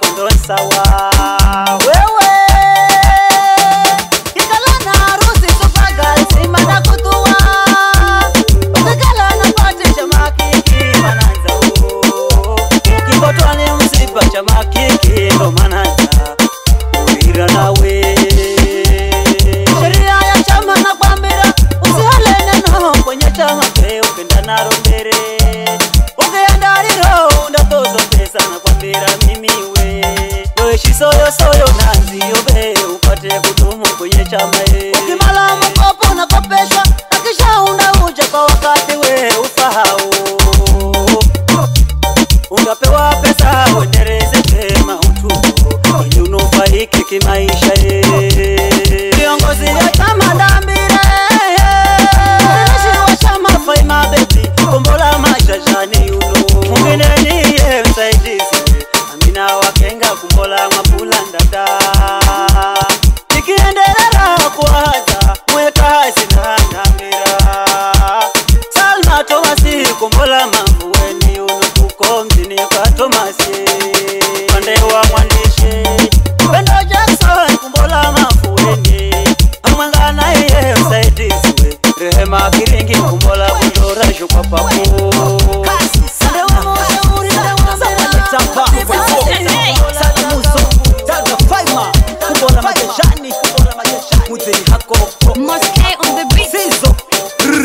kondo sawa wewe ikalana harusi supagal simana kutua ukikala na pati chama kiki mananza ukipotwa ni msiba chama kiki ndo mananza uira nawe sheria ya chama na kwambira usihale neno kwenye chama pe ukenda naro mbere ukienda riro ndatozo pesa na kwambira mimi we shisoyo nanzi yobe upate kudumu kwenye chama ukimala mkopo na kopeshwa akisha uja kwa wakati we ufahao ungapewa pesa uendeleze pema utuko ili unufaike kimaisha kiongozi ya chama ndambire wa chama Faima baby kombola majajani uno mwingine niye msaidizi Amina wakenga kumbola mapula ndada nikiendelea kuwaza mweka hasina ndambira Salma Tomasi kumbola mambuweni uno kuko mzini kwa Tomasi pande wa mwandishi Pendo Jackson kumbola mambuweni amwangana yeye msaidizi we Rehema Kiringi kumbola kundora shukwa papo Mosque on the beat.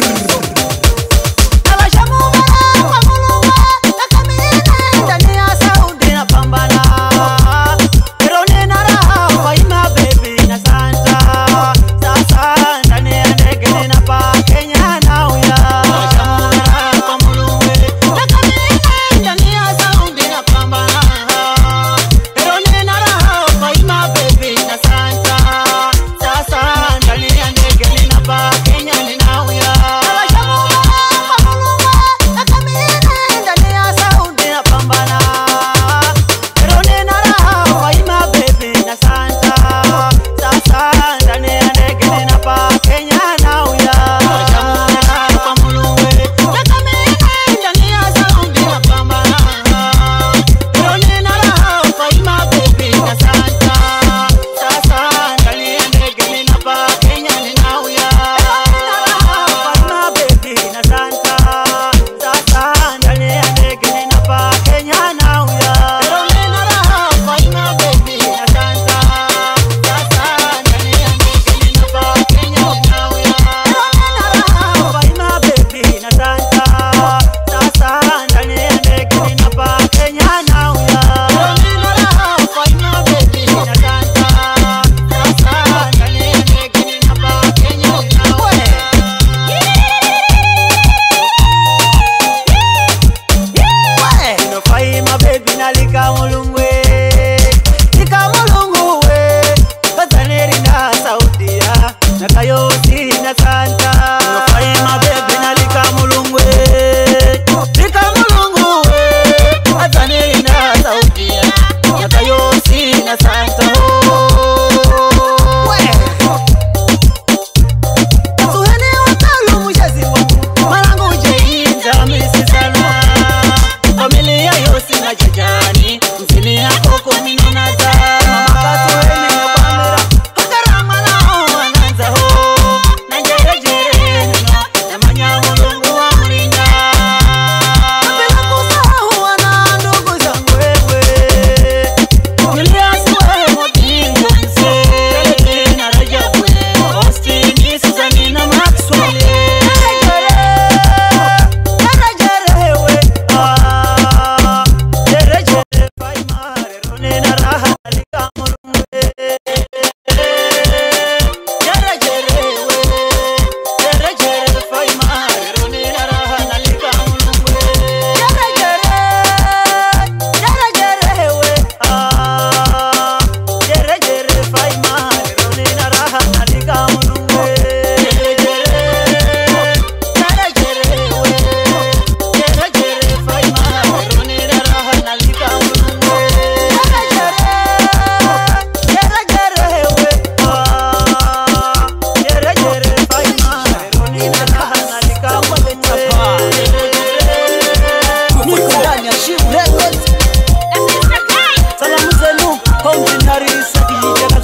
nena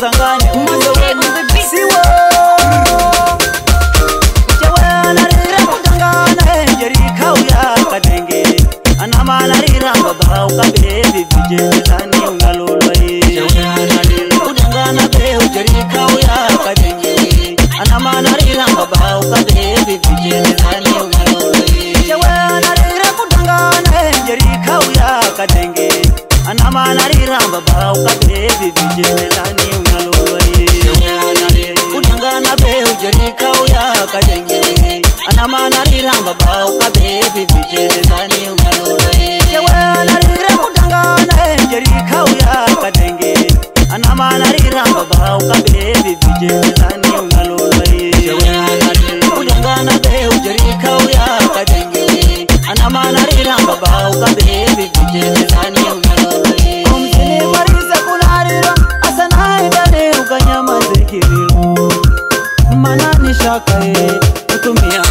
Sangane siwo Chawana rira kutangana Jerika uya kadenge Anamana rira mbaba ukabebi Vijezani ungalolwa Chawana rira kutangana Beo jerika uya kadenge Anamana rira mbaba ukabebi Vijezani ungalolwa Chawana rira kutangana Jerika uya kadenge Anamana rira mbaba ukabebi Vijezani ungalolwa Kudangana beo jerika uya kadenge Anamana rira mbaba ukabebi Vijezani ungalolwa Chewana rira kudangana jerika uya kadenge Anamana rira mbaba ukabebi Vijezani ungalolwa Chewana rira kudangana beo jerika uya kadenge Anamana rira mbaba ukabebi Vijezani ungalolwa Umzini marisa kunarira asana idane ukanyama zekiriro Manani shakae utumia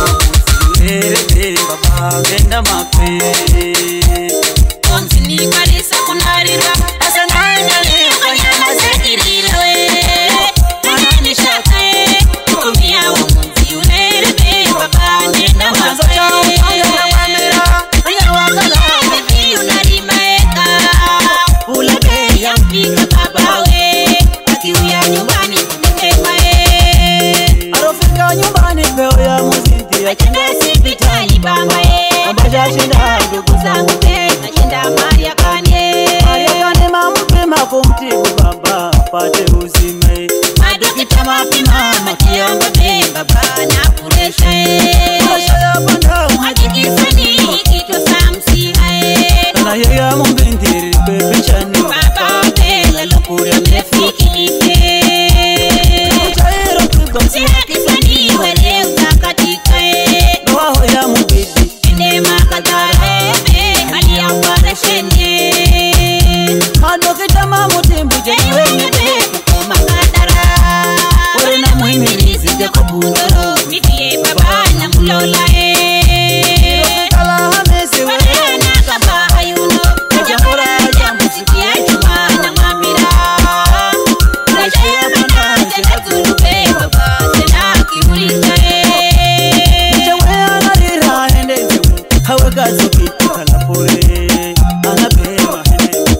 Ere baba venda mape Umzini marisa kunarira asana idane ukanyama zekiriro Manani shakae utumia Ere baba venda mape Shinda ndugu zangu Nashinda Maria Kane mamupima kumtibu baba pate uzime Madokita mapima makiamba baba na kureshe Masha ya banda Hakikisani kichwa samsi hae Kana yaya mumbindiri pepichani Baba bela lopura mefikilife Kuchaira kibamsi Hakikisani wale utakatikae Noho ya mumbidi Ndema kadare Malia wareshenye Madokita mamutimbu jeniwe Kukoma kadara Wale na muhimilizi Jakobundoro Mifie baba na mulola Kala hamesi Warena kaba hayuno Kajamura jambu sikia chuma na mamira Rashaya bana jena tulube baba Sena kihulika Mchewe anarira hende njimu Hawe gazo kitu kalapore Anapema hende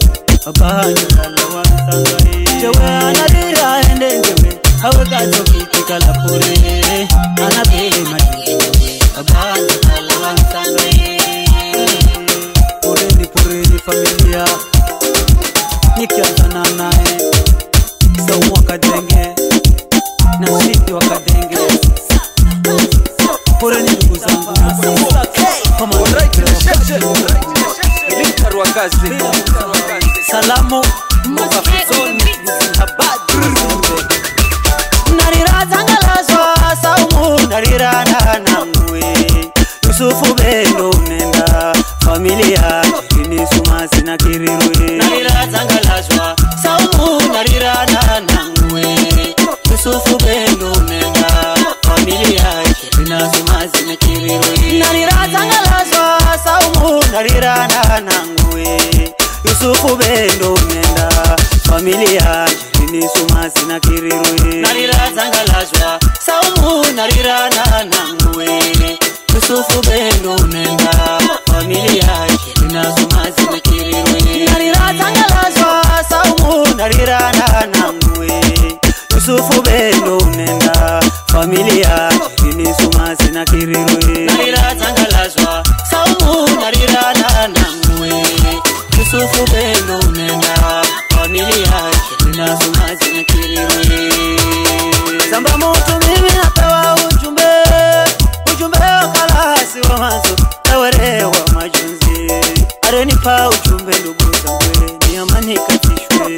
Abahani kala wa msangai Mchewe anarira hende njimu Hawe gazo kitu kalapore Anapema hende Abahani kala wa msangai Pureni familia Nikianzana nae Saumu wakadenge Na siti wakadenge Pureni ndugu zangu Kama Salamu Narira zangalazwa Saumu narira nanangwe Yusufu bendo nenda Familia Ini sumasi na kirirwe Narira zangalazwa Saumu narira nanangwe Yusufu bendo nenda Familia Ini sumasi na kirirwe Narira zangalazwa Saumu narira nanangwe Yusufu bendo nenda Familia Ini sumasi na kirirwe Narira zangalazwa Saumu narira nanangwe Yusufu bendo nenda Familia Ina sumazi na kirirwe Narira zangalazwa Saumu narira nanangwe Yusufu bendo nenda Familia Ini sumazi na kirirwe Narira zangalazwa Saumu narira nanangwe Yusufu bendo nenda Familia Ina sumazi na kirirwe Zamba mutu mimi napewa ujumbe wakalasi wa mazo Tawere wa majunzi Arenipa ujumbe ndugu zangu Ni amani katishwe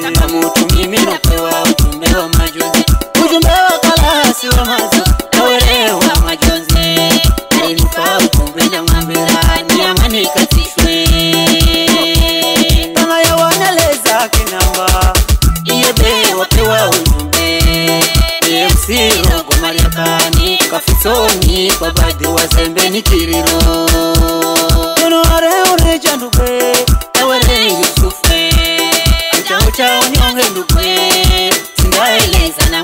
Zamba mutu mimi napewa ujumbe wa majunzi Ujumbe wakalasi wa mazo Tawere wa majunzi Arenipa ujumbe na mwambira Ni amani katishwe Tanga ya waneleza kinamba Iyebe wapewa ujumbe MC Rogo Maria Kane Kafisoni kwa badi wa zembe ni kiriro Tuno are ureja ndukwe Ewere Yusufe Uchao chao nyonge ndukwe Isana